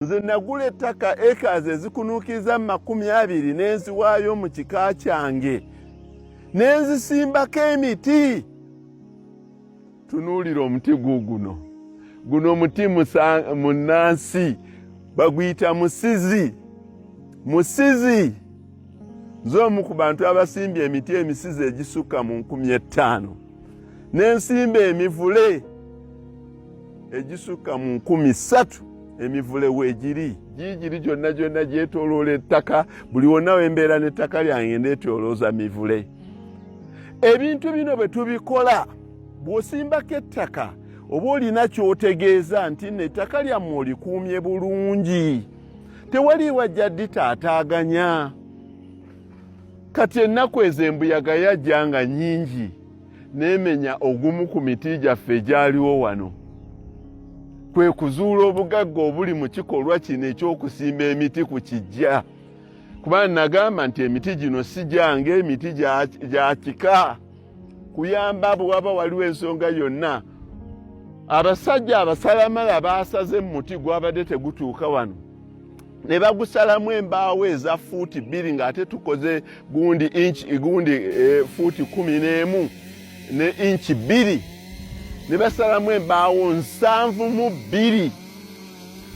Nze nagula ettaka acres ezikunuukiza 20 n'enziwaayo mu kika kyange n'enzisimbako emiti. Tunuulira omuti guno muti munnansi baguyita musizi. Nze omu ku bantu abasimbye emiti emisizi egisukka mu 50,000 n'ensimba emivule egisukka mu 30,000. Emivule weegiri gigiri gyonna gyetooloola ettaka, buli wonna wembeera n'ettaka lyange ndeetoolooza mivule. Ebintu bino bwe tubikola, bw'osimbako ettaka oba olina ky'otegeeza nti n'ettaka lyammwe olikuumye bulungi, tewali wajja ditaataaganya. Kati ennaku ezo embuyaga yajja nga nnyingi n'emenya ogumu ku miti gyaffe egyaliwo wano. Kwe kuzuula obugagga obuli mu kikolwa kino eky'okusimba emiti ku kijja. Kuba nagamba nti emiti gino si gyange, emiti gya kika. Kuyamba bwe waba waliwo ensonga yonna. Abasajja abasalamala baasaze mu muti gwabadde tegutuuka wano, ne bagusalamu embaawo eza fuuti 2 ng'ate tukoze gundi fuuti 11 ne inchi 2. Ne basalamu embaawo 72.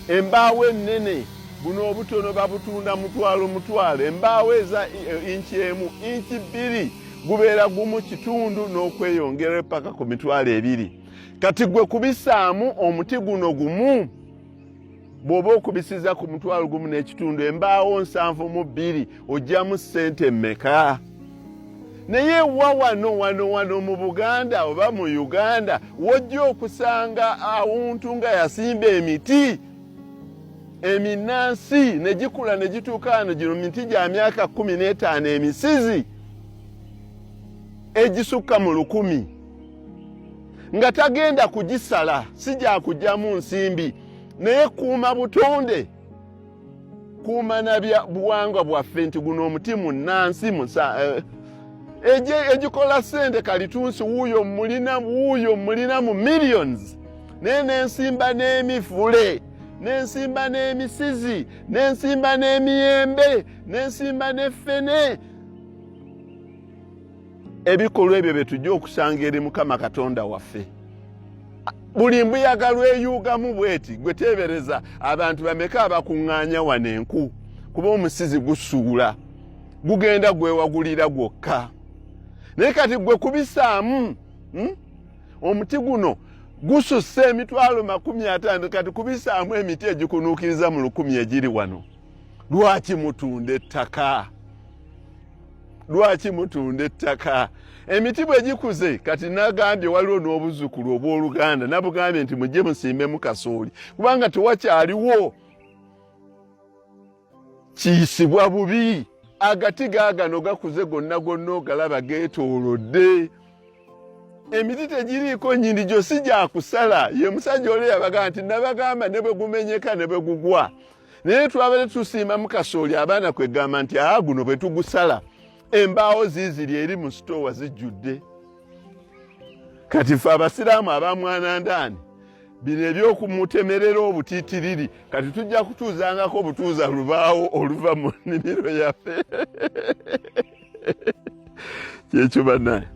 Embaawo ennene buno obutono babutunda mutwalo. Embaawo eza inchi 1, inchi 2 gubeera gumu kitundu n'okweyongera paka ku 2. Kati gwe kubisaamu omuti guno gumu bw'oba okubisiza ku 1 n'ekitundu, embaawo 72 ojjamu ssente mmeka? Naye wano mu Buganda oba mu Uganda wojja okusanga awuntu nga yasimba emiti eminansi ne gikula ne gituuka wano, gino miti gya myaka 15 emisizi egisukka mu 100, nga tagenda kugisala, si gya kugyamu nsimbi, naye kuuma butonde, kuuma na buwangwa bwaffe nti guno omuti munnansi egikola ssente kalitunsi wuuyo mulina mu millions. Naye n'ensimba n'emivule, n'ensimba n'emisizi, n'ensimba n'emiyembe, n'ensimba n'effene. Ebikolwa ebyo bye tujja okusanga eri Mukama Katonda waffe. Buli mbuyaga lweyuugamu bweti gwe teebereza abantu bameka abakuŋŋaanya wano enku, kuba omusizi gusuula gugenda gwewagulira gwokka. Naye kati gwe kubisaamu omuti guno gususse emitwalo 50, kati kubisaamu emiti egikunuukiriza mu 100 egiri wano. Lwaki mutunda ettaka? Emiti bwe gikuze, kati nagambye waliwo n'obuzzukulu obw'Oluganda nabugambye nti mujje musimbemu kasooli, kubanga tewakyaliwo kiyisibwa bubi. Agati gaagano gakuze gonna ogalaba geetoolodde. Emiti tegiriiko nnyindi gyo si gya kusala. Ye musajja oli yabaga nti nabagamba ne bwe gumenyeka ne bwe gugwa. Naye twabadde tusimbamu kasooli, abaana kwegamba nti guno bwe tugusala embaawo ziiziri eri mu sitoowa zijjudde. Kati ffe Abasiraamu abamwanandaani bino eby'okumutemerera obutiitiriri kati tujja kutuuzangako obutuuza lubaawo oluva mu nnimiro yaffe. Kyekyo bannaye.